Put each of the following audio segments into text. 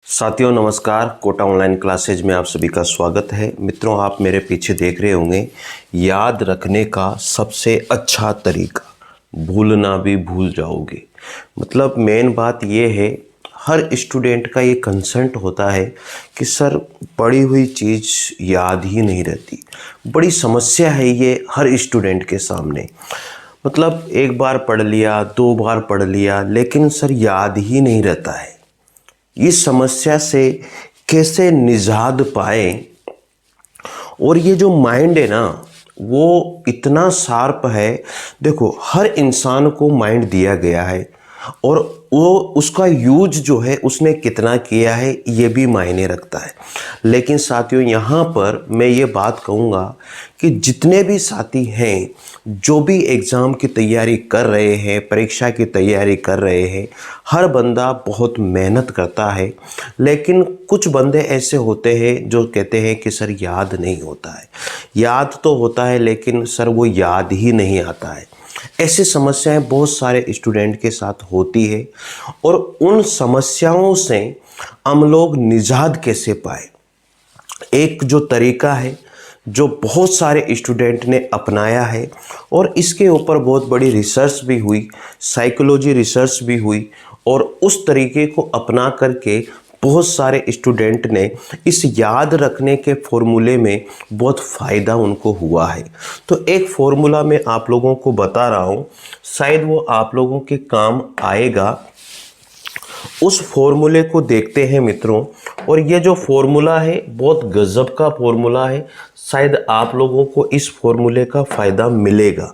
साथियों नमस्कार। Kota online classes में आप सभी का स्वागत है। मित्रों, आप मेरे पीछे देख रहे होंगे याद रखने का सबसे अच्छा तरीका, भूलना भी भूल जाओगे। मतलब मेन बात ये है, हर स्टूडेंट का ये कंसर्न होता है कि सर पढ़ी हुई चीज़ याद ही नहीं रहती। बड़ी समस्या है ये हर स्टूडेंट के सामने। मतलब एक बार पढ़ लिया, दो बार पढ़ लिया, लेकिन सर याद ही नहीं रहता है। इस समस्या से कैसे निजात पाए। और ये जो माइंड है ना, वो इतना शार्प है। देखो, हर इंसान को माइंड दिया गया है और वो उसका यूज जो है उसने कितना किया है ये भी मायने रखता है। लेकिन साथियों, यहाँ पर मैं ये बात कहूँगा कि जितने भी साथी हैं जो भी एग्ज़ाम की तैयारी कर रहे हैं, परीक्षा की तैयारी कर रहे हैं, हर बंदा बहुत मेहनत करता है। लेकिन कुछ बंदे ऐसे होते हैं जो कहते हैं कि सर याद नहीं होता है। याद तो होता है लेकिन सर वो याद ही नहीं आता है। ऐसी समस्याएं बहुत सारे स्टूडेंट के साथ होती है और उन समस्याओं से हम लोग निजात कैसे पाए। एक जो तरीका है जो बहुत सारे स्टूडेंट ने अपनाया है और इसके ऊपर बहुत बड़ी रिसर्च भी हुई, साइकोलॉजी रिसर्च भी हुई और उस तरीके को अपना करके बहुत सारे स्टूडेंट ने इस याद रखने के फॉर्मूले में बहुत फ़ायदा उनको हुआ है। तो एक फॉर्मूला मैं आप लोगों को बता रहा हूँ, शायद वो आप लोगों के काम आएगा। उस फॉर्मूले को देखते हैं मित्रों। और ये जो फॉर्मूला है बहुत गजब का फॉर्मूला है। शायद आप लोगों को इस फॉर्मूले का फ़ायदा मिलेगा।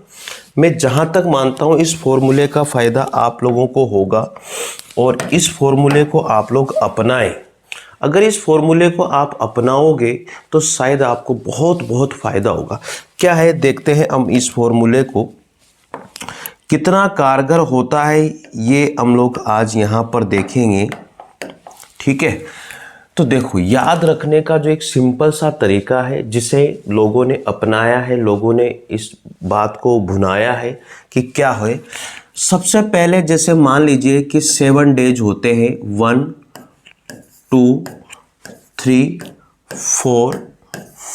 मैं जहाँ तक मानता हूँ इस फॉर्मूले का फ़ायदा आप लोगों को होगा और इस फॉर्मूले को आप लोग अपनाएं। अगर इस फॉर्मूले को आप अपनाओगे तो शायद आपको बहुत बहुत फ़ायदा होगा। क्या है, देखते हैं हम इस फॉर्मूले को कितना कारगर होता है, ये हम लोग आज यहाँ पर देखेंगे। ठीक है, तो देखो, याद रखने का जो एक सिंपल सा तरीका है जिसे लोगों ने अपनाया है, लोगों ने इस बात को भुनाया है कि क्या है। सबसे पहले जैसे मान लीजिए कि 7 डेज होते हैं, 1 2 3 4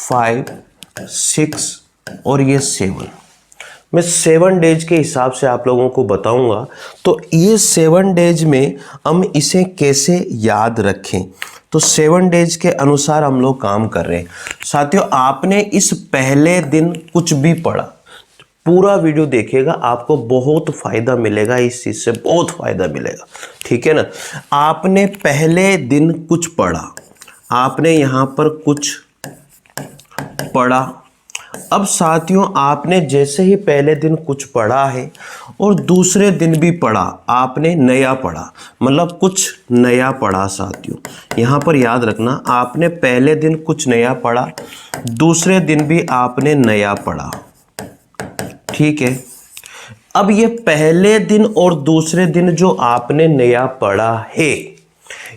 5 6 और ये 7। मैं 7 डेज के हिसाब से आप लोगों को बताऊंगा। तो ये 7 डेज में हम इसे कैसे याद रखें, तो 7 डेज के अनुसार हम लोग काम कर रहे हैं। साथियों, आपने इस पहले दिन कुछ भी पढ़ा, पूरा वीडियो देखिएगा, आपको बहुत फ़ायदा मिलेगा, इस चीज़ से बहुत फ़ायदा मिलेगा। ठीक है ना। आपने पहले दिन कुछ पढ़ा, आपने यहाँ पर कुछ पढ़ा। अब साथियों, आपने जैसे ही पहले दिन कुछ पढ़ा है और दूसरे दिन भी पढ़ा, आपने नया पढ़ा, मतलब कुछ नया पढ़ा। साथियों यहाँ पर याद रखना, आपने पहले दिन कुछ नया पढ़ा, दूसरे दिन भी आपने नया पढ़ा। ठीक है। अब ये पहले दिन और दूसरे दिन जो आपने नया पढ़ा है,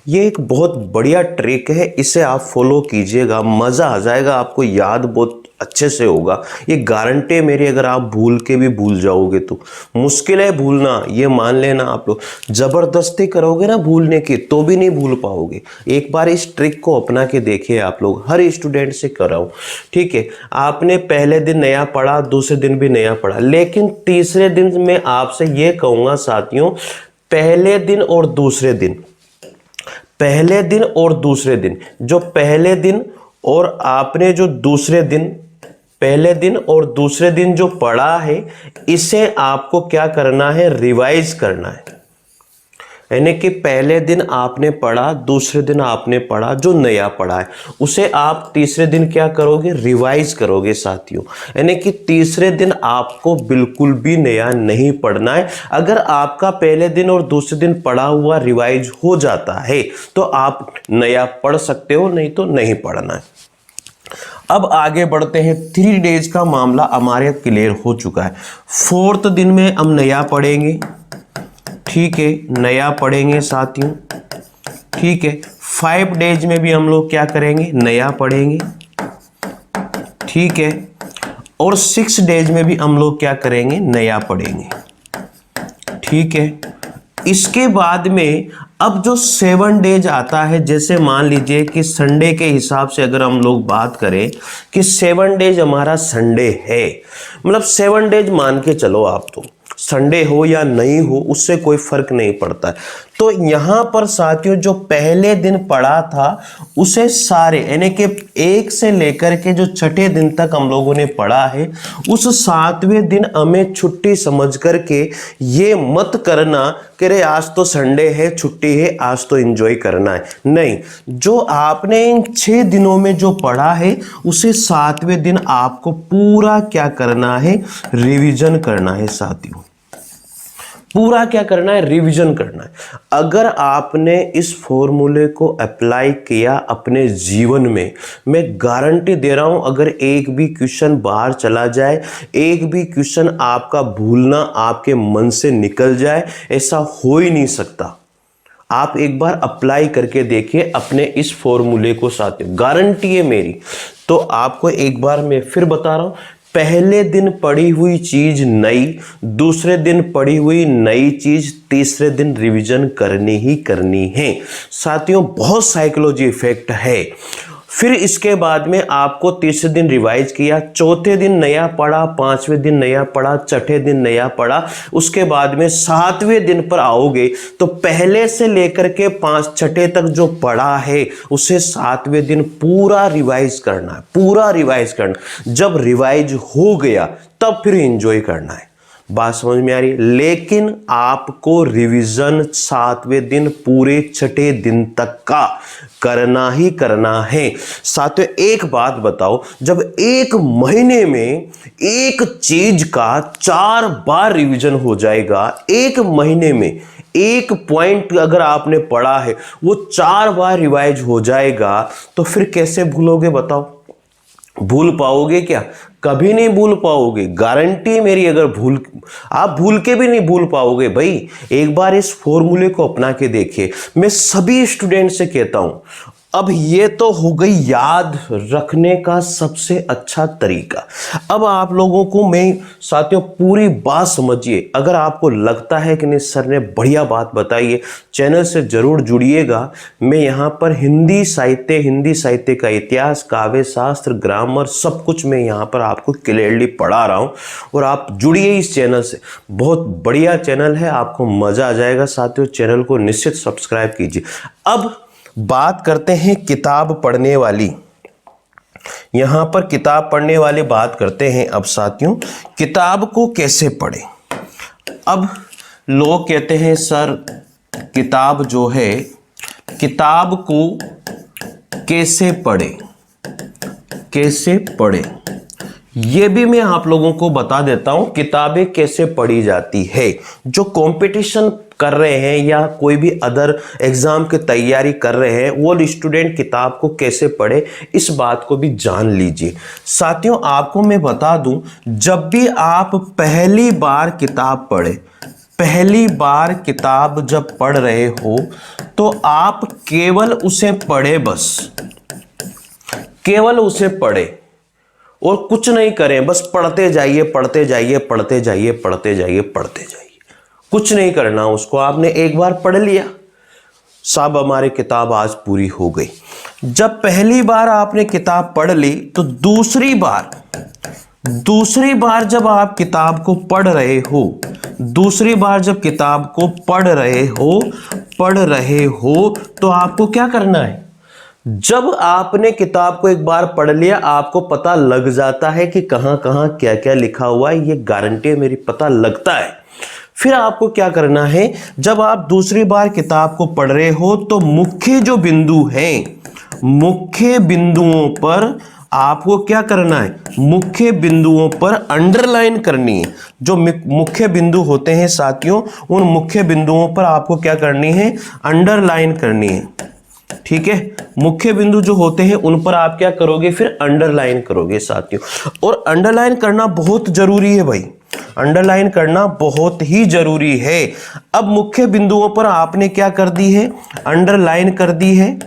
ये एक बहुत बढ़िया ट्रिक है। इसे आप फॉलो कीजिएगा, मज़ा आ जाएगा, आपको याद बहुत अच्छे से होगा। ये गारंटी है मेरी। अगर आप भूल के भी भूल जाओगे तो मुश्किल है भूलना, ये मान लेना। आप लोग ज़बरदस्ती करोगे ना भूलने की तो भी नहीं भूल पाओगे। एक बार इस ट्रिक को अपना के देखिए आप लोग, हर स्टूडेंट से कराओ। ठीक है, आपने पहले दिन नया पढ़ा, दूसरे दिन भी नया पढ़ा, लेकिन तीसरे दिन मैं आपसे ये कहूँगा साथियों, पहले दिन और दूसरे दिन, पहले दिन और दूसरे दिन, जो पहले दिन और आपने जो दूसरे दिन, पहले दिन और दूसरे दिन जो पढ़ा है, इसे आपको क्या करना है, रिवाइज करना है। यानी कि पहले दिन आपने पढ़ा, दूसरे दिन आपने पढ़ा, जो नया पढ़ा है उसे आप तीसरे दिन क्या करोगे, रिवाइज करोगे साथियों। यानी कि तीसरे दिन आपको बिल्कुल भी नया नहीं पढ़ना है। अगर आपका पहले दिन और दूसरे दिन पढ़ा हुआ रिवाइज हो जाता है तो आप नया पढ़ सकते हो, नहीं तो नहीं पढ़ना है। अब आगे बढ़ते हैं। 3 डेज का मामला हमारे क्लियर हो चुका है। 4th दिन में हम नया पढ़ेंगे। ठीक है, नया पढ़ेंगे साथियों। ठीक है, 5 डेज में भी हम लोग क्या करेंगे, नया पढ़ेंगे। ठीक है, और 6 डेज में भी हम लोग क्या करेंगे, नया पढ़ेंगे। ठीक है, इसके बाद में अब जो 7 डेज आता है, जैसे मान लीजिए कि संडे के हिसाब से अगर हम लोग बात करें कि 7 डेज हमारा संडे है, मतलब 7 डेज मान के चलो आप, तो संडे हो या नहीं हो उससे कोई फर्क नहीं पड़ता है। तो यहां पर साथियों जो पहले दिन पड़ा था उसे सारे यानी कि 1 से लेकर के जो छठे दिन तक हम लोगों ने पढ़ा है, उस 7वें दिन हमें छुट्टी समझ करके ये मत करना कि रे आज तो संडे है, छुट्टी है, आज तो एंजॉय करना है। नहीं, जो आपने इन 6 दिनों में जो पढ़ा है उसे 7वें दिन आपको पूरा क्या करना है, रिवीजन करना है साथियों। पूरा क्या करना है, रिवीजन करना है। अगर आपने इस फॉर्मूले को अप्लाई किया अपने जीवन में, मैं गारंटी दे रहा हूं, अगर एक भी क्वेश्चन बाहर चला जाए, एक भी क्वेश्चन आपका भूलना आपके मन से निकल जाए, ऐसा हो ही नहीं सकता। आप एक बार अप्लाई करके देखिए अपने इस फॉर्मूले को साथियों, गारंटी है मेरी। तो आपको एक बार मैं फिर बता रहा हूं, पहले दिन पढ़ी हुई चीज नई, दूसरे दिन पढ़ी हुई नई चीज, तीसरे दिन रिवीजन करनी ही करनी है साथियों। बहुत साइकोलॉजी इफेक्ट है। फिर इसके बाद में आपको तीसरे दिन रिवाइज किया, चौथे दिन नया पढ़ा, 5वें दिन नया पढ़ा, छठे दिन नया पढ़ा, उसके बाद में 7वें दिन पर आओगे तो पहले से लेकर के 5 छठे तक जो पढ़ा है उसे 7वें दिन पूरा रिवाइज करना है, पूरा रिवाइज करना। जब रिवाइज हो गया तब फिर एंजॉय करना है। बात समझ में आ रही है? लेकिन आपको रिवीजन 7वें दिन पूरे छठे दिन तक का करना ही करना है साथियों। एक बात बताओ, जब एक महीने में एक चीज का 4 बार रिवीजन हो जाएगा, एक महीने में एक पॉइंट अगर आपने पढ़ा है वो 4 बार रिवाइज हो जाएगा, तो फिर कैसे भूलोगे बताओ? भूल पाओगे क्या? कभी नहीं भूल पाओगे, गारंटी मेरी। अगर आप भूल के भी नहीं भूल पाओगे भाई। एक बार इस फॉर्मूले को अपना के देखिए। मैं सभी स्टूडेंट से कहता हूं, अब ये तो हो गई याद रखने का सबसे अच्छा तरीका। अब आप लोगों को मैं साथियों पूरी बात समझिए। अगर आपको लगता है कि नहीं सर ने बढ़िया बात बताई है, चैनल से जरूर जुड़िएगा। मैं यहाँ पर हिंदी साहित्य का इतिहास, काव्य शास्त्र, ग्रामर सब कुछ मैं यहाँ पर आपको क्लियरली पढ़ा रहा हूँ। और आप जुड़िए इस चैनल से, बहुत बढ़िया चैनल है, आपको मजा आ जाएगा साथियों। चैनल को निश्चित सब्सक्राइब कीजिए। अब बात करते हैं किताब पढ़ने वाली। यहां पर किताब पढ़ने वाली बात करते हैं। अब साथियों किताब को कैसे पढ़ें? अब लोग कहते हैं सर किताब जो है, किताब को कैसे पढ़ें, कैसे पढ़ें? ये भी मैं आप लोगों को बता देता हूं किताबें कैसे पढ़ी जाती है। जो कंपटीशन कर रहे हैं या कोई भी अदर एग्जाम की तैयारी कर रहे हैं, वो स्टूडेंट किताब को कैसे पढ़े इस बात को भी जान लीजिए साथियों। आपको मैं बता दूं, जब भी आप पहली बार किताब पढ़े, पहली बार किताब जब पढ़ रहे हो तो आप केवल उसे पढ़े, बस केवल उसे पढ़े और कुछ नहीं करें। बस पढ़ते जाइए, पढ़ते जाइए, पढ़ते जाइए, पढ़ते जाइए, पढ़ते जाइए। कुछ नहीं करना उसको। आपने एक बार पढ़ लिया, साहब हमारी किताब आज पूरी हो गई। जब पहली बार आपने किताब पढ़ ली तो दूसरी बार जब आप किताब को पढ़ रहे हो, दूसरी बार जब किताब को पढ़ रहे हो तो आपको क्या करना है? जब आपने किताब को एक बार पढ़ लिया, आपको पता लग जाता है कि कहां कहां क्या क्या लिखा हुआ है, ये गारंटी है मेरी, पता लगता है। फिर आपको क्या करना है, जब आप दूसरी बार किताब को पढ़ रहे हो तो मुख्य जो बिंदु हैं, मुख्य बिंदुओं पर आपको क्या करना है? मुख्य बिंदुओं पर अंडरलाइन करनी है। जो मुख्य बिंदु होते हैं साथियों, उन मुख्य बिंदुओं पर आपको क्या करनी है? अंडरलाइन करनी है। ठीक है, मुख्य बिंदु जो होते हैं उन पर आप क्या करोगे? फिर अंडरलाइन करोगे साथियों। और अंडरलाइन करना बहुत जरूरी है भाई, अंडरलाइन करना बहुत ही जरूरी है। अब मुख्य बिंदुओं पर आपने क्या कर दी है? अंडरलाइन कर दी है।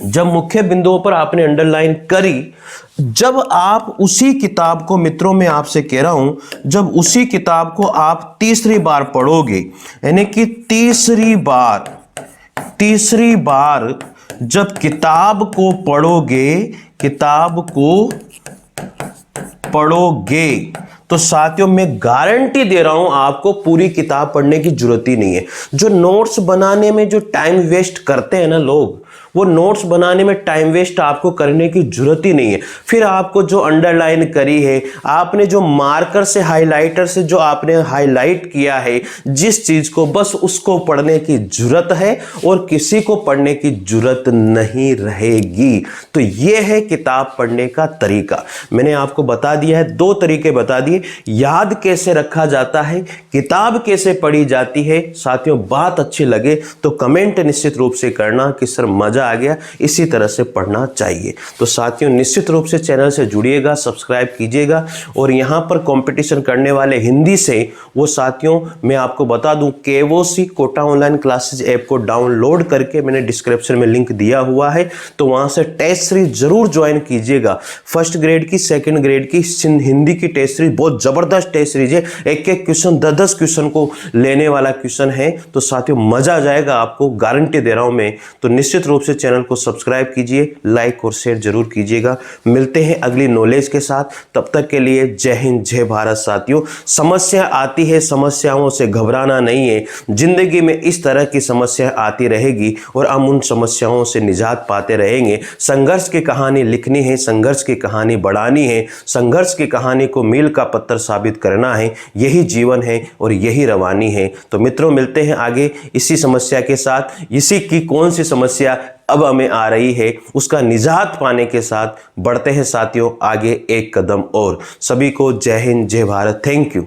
जब मुख्य बिंदुओं पर आपने अंडरलाइन करी, जब आप उसी किताब को, मित्रों मैं आपसे कह रहा हूं, जब उसी किताब को आप तीसरी बार पढ़ोगे, यानी कि तीसरी बार तीसरी बार जब किताब को पढ़ोगे तो साथियों मैं गारंटी दे रहा हूं आपको पूरी किताब पढ़ने की जरूरत ही नहीं है। जो नोट्स बनाने में जो टाइम वेस्ट करते हैं ना लोग, वो नोट्स बनाने में टाइम वेस्ट आपको करने की जरूरत ही नहीं है। फिर आपको जो अंडरलाइन करी है, आपने जो मार्कर से हाइलाइटर से जो आपने हाईलाइट किया है जिस चीज को, बस उसको पढ़ने की जरूरत है और किसी को पढ़ने की जरूरत नहीं रहेगी। तो ये है किताब पढ़ने का तरीका। मैंने आपको बता दिया है, 2 तरीके बता दिए, याद कैसे रखा जाता है, किताब कैसे पढ़ी जाती है। साथियों बात अच्छी लगे तो कमेंट निश्चित रूप से करना कि सर मजा आ गया, इसी तरह से पढ़ना चाहिए। तो साथियों निश्चित रूप से चैनल से जुड़िएगा, सब्सक्राइब कीजिएगा। और यहां पर कंपटीशन करने वाले हिंदी से, वो साथियों मैं आपको बता दूं, केओसी कोटा ऑनलाइन क्लासेज ऐप को डाउनलोड करके मैंने डिस्क्रिप्शन में लिंक दिया हुआ है, तो वहां से टेस्ट सीरीज जरूर ज्वाइन कीजिएगा। फर्स्ट ग्रेड की, सेकंड ग्रेड की हिंदी की टेस्ट सीरीज बहुत जबरदस्त टेस्ट सीरीज है। एक एक क्वेश्चन 10-10 क्वेश्चन को लेने वाला क्वेश्चन है। तो साथियों मजा आ जाएगा आपको, गारंटी दे रहा हूं मैं। तो निश्चित रूप से चैनल को सब्सक्राइब कीजिए, लाइक और शेयर जरूर कीजिएगा। मिलते हैं अगली नॉलेज के साथ, तब तक के लिए जय हिंद, जय भारत। साथियों समस्या आती है, समस्याओं से घबराना नहीं है। जिंदगी में इस तरह की समस्या आती रहेगी और हम उन समस्याओं से निजात पाते रहेंगे। संघर्ष की कहानी लिखनी है, संघर्ष की कहानी बढ़ानी है, संघर्ष की कहानी को मील का पत्थर साबित करना है। यही जीवन है और यही रवानी है। तो मित्रों मिलते हैं आगे इसी समस्या के साथ। इसी की कौन सी समस्या अब हमें आ रही है, उसका निजात पाने के साथ बढ़ते हैं साथियों आगे एक कदम और। सभी को जय हिंद, जय भारत। Thank you.